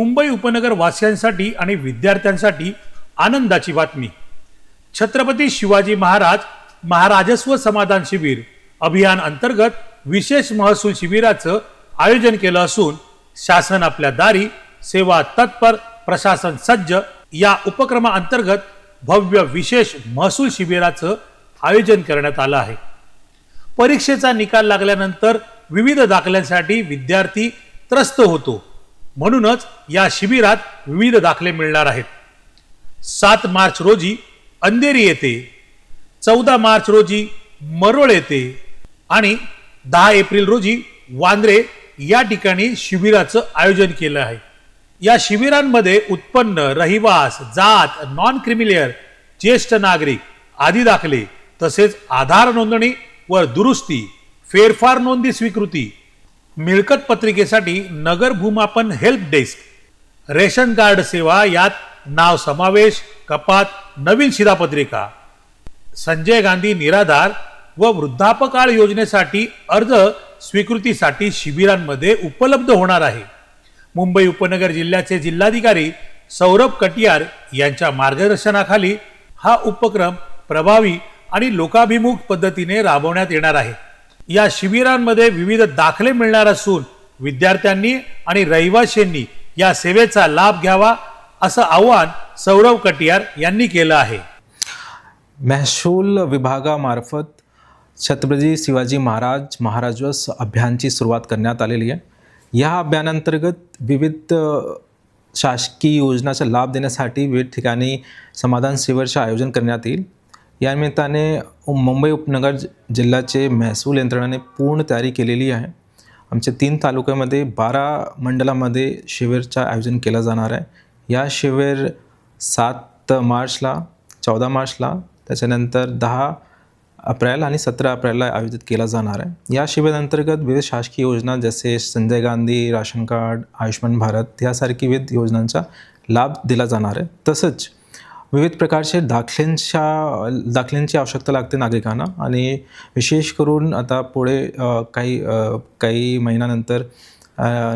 मुंबई उपनगर वासियांसाठी आणि विद्यार्थ्यांसाठी आनंदाची बातमी। छत्रपती शिवाजी महाराज महाराजस्व समाधान शिबिर अभियान अंतर्गत विशेष महसूल शिबिराचं आयोजन केलं असून शासन आपल्या दारी, सेवा तत्पर, प्रशासन सज्ज या उपक्रमाअंतर्गत भव्य विशेष महसूल शिबिराचं आयोजन करण्यात आलं आहे। परीक्षेचा निकाल लागल्यानंतर विविध दाखल्यांसाठी विद्यार्थी त्रस्त होतो, म्हणूनच या शिबिरात विविध दाखले मिळणार आहेत। 7 मार्च रोजी अंधेरी येथे, 14 मार्च रोजी मरोळ येथे आणि 10 एप्रिल रोजी वांद्रे या ठिकाणी शिबिराचं आयोजन केलं आहे। या शिबिरांमध्ये उत्पन्न, रहिवास, जात, नॉन क्रिमिलियर, ज्येष्ठ नागरिक आदी दाखले तसेच आधार नोंदणी व दुरुस्ती, फेरफार नोंदी स्वीकृती, मिळकत पत्रिकेसाठी नगर भूमापन हेल्प डेस्क, रेशन कार्ड सेवा यात नाव समावेश, कपात, नवीन शिधापत्रिका, संजय गांधी निराधार व वृद्धापकाळ योजनेसाठी अर्ज स्वीकृतीसाठी शिबिरांमध्ये उपलब्ध होणार आहे। मुंबई उपनगर जिल्ह्याचे जिल्हाधिकारी सौरभ कटियार यांच्या मार्गदर्शनाखाली हा उपक्रम प्रभावी आणि लोकाभिमुख पद्धतीने राबवण्यात येणार आहे। या शिबिरांमध्ये विविध दाखले मिळणार असून विद्यार्थ्यांनी आणि रहिवाशांनी या सेवेचा लाभ घ्यावा असं आवाहन सौरभ कटियार यांनी केलं आहे। महसूल विभागामार्फत छत्रपती शिवाजी महाराज महाराजस्व अभियानची सुरुवात करण्यात आलेली आहे। या अभियानांतर्गत विविध शासकीय योजनांचा लाभ देण्यासाठी विविध ठिकाणी समाधान शिबिराचे आयोजन करण्यात येईल। या निमित्ताने मुंबई उपनगर जिल्ह्याचे महसूल यंत्रणेने पूर्ण तयारी केलेली आहे। आमच्या 3 तालुक्यामध्ये 12 मंडलामध्ये शिबिराचे आयोजन केलं जाणार आहे। या शिबिर 7 मार्चला, 14 मार्चला, त्याच्यानंतर 10 एप्रिल आणि 17 एप्रिलला आयोजित केला जाणार आहे। या शिबिरांतर्गत विविध शासकीय योजना जसे संजय गांधी राशन कार्ड, आयुष्मान भारत यासारखी विविध योजनांचा लाभ दिला जाणार आहे। तसंच विविध प्रकारचे दाखल्यांची आवश्यकता लागते नागरिकांना आणि विशेष करून आता पुढे काही महिन्यानंतर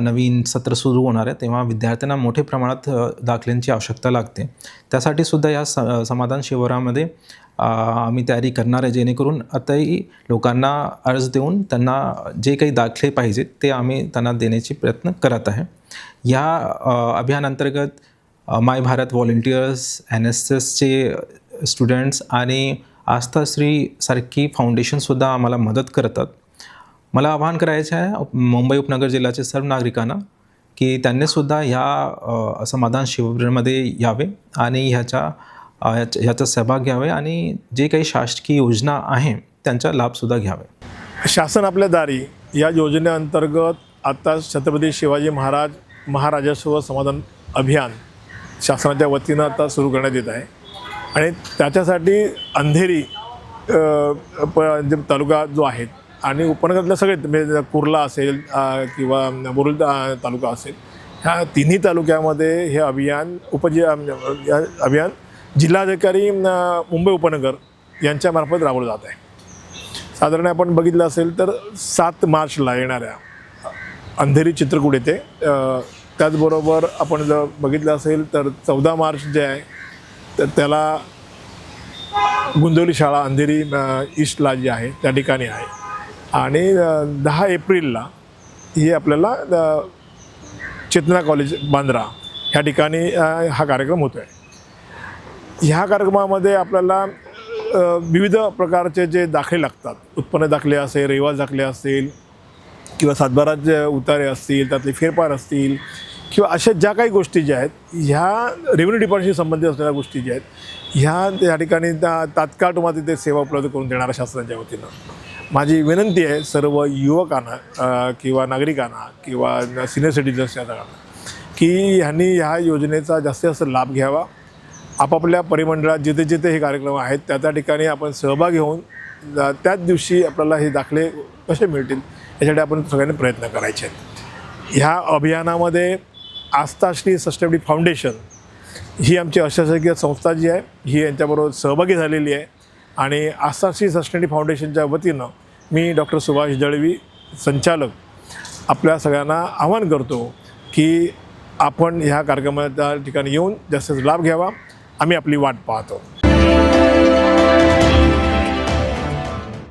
नवीन सत्र सुरू होणार आहे, तेव्हा विद्यार्थ्यांना मोठ्या प्रमाणात दाखल्यांची आवश्यकता लागते। त्यासाठी सुद्धा या समाधान शिबिरामध्ये आम्ही तयारी करणार आहे, जेणेकरून आताही लोकांना अर्ज देऊन त्यांना जे काही दाखले पाहिजेत ते आम्ही त्यांना देण्याचे प्रयत्न करत आहे। या अभियानांतर्गत माय भारत व्हॉलंटियर्स, NSSचे स्टुडंट्स आणि आस्थाश्री सारखी फाउंडेशनसुद्धा आम्हाला मदत करतात। मला आवाहन करायचं आहे मुंबई उपनगर जिल्ह्याचे सर्व नागरिकांना की त्यांनीसुद्धा ह्या समाधान शिबिरामध्ये यावे आणि ह्याचा सहभाग घ्यावे आणि जे काही शासकीय योजना आहे त्यांचा लाभसुद्धा घ्यावे। शासन आपल्या दारी या योजनेअंतर्गत आता छत्रपती शिवाजी महाराज महाराजस्व समाधान अभियान शासनाच्या वतीनं आता सुरू करण्यात येत आहे आणि त्याच्यासाठी अंधेरी तालुका जो आहे आणि उपनगरातल्या सगळे म्हणजे कुर्ला असेल किंवा मुरुड तालुका असेल, ह्या तिन्ही तालुक्यामध्ये हे अभियान अभियान जिल्हाधिकारी मुंबई उपनगर यांच्यामार्फत राबवलं जात आहे। साधारण आपण बघितलं असेल तर 7 मार्चला येणाऱ्या अंधेरी चित्रकूट येथे, त्याचबरोबर आपण जर बघितलं असेल तर 14 मार्च जे आहे तर त्याला गुंदवली शाळा अंधेरी ईस्टला जी आहे त्या ठिकाणी आहे आणि 10 एप्रिलला ही आपल्याला चेतना कॉलेज बांद्रा ह्या ठिकाणी हा कार्यक्रम होतो आहे। ह्या कार्यक्रमामध्ये आपल्याला विविध प्रकारचे जे दाखले लागतात, उत्पन्न दाखले असेल, रहिवास दाखले असतील किंवा सातबाराचे उतारे असतील, त्यातले फेरफार असतील किंवा अशा ज्या काही गोष्टी ज्या आहेत ह्या रेव्हेन्यू डिपार्टमेंटशी संबंधित असलेल्या गोष्टी ज्या आहेत ह्या त्या ठिकाणी तात्काळ तुम्हाला तिथे सेवा उपलब्ध करून देणाऱ्या शासनाच्या वतीनं माझी विनंती आहे सर्व युवकांना किंवा नागरिकांना किंवा सिनियर सिटीजन्सना की ह्यांनी ह्या योजनेचा जास्तीत जास्त लाभ घ्यावा। आपापल्या परिमंडळात जिथे जिथे हे कार्यक्रम आहेत त्या ठिकाणी आपण सहभागी होऊन त्याच दिवशी आपल्याला हे दाखले कसे मिळतील यासाठी आपण सगळ्यांनी प्रयत्न करायचे आहेत। ह्या अभियानामध्ये आस्थाश्री सस्टेनेबिलिटी फाउंडेशन ही आमची अशासकीय संस्था जी आहे ही यांच्याबरोबर सहभागी झालेली आहे आणि आस्थाश्री सस्टेनेबिलिटी फाउंडेशनच्या वतीनं मी डॉक्टर सुभाष दळवी संचालक आपल्या सगळ्यांना आवाहन करतो की आपण ह्या कार्यक्रमाच्या ठिकाणी येऊन जास्त लाभ घ्यावा. आम्ही आपली वाट पाहतो.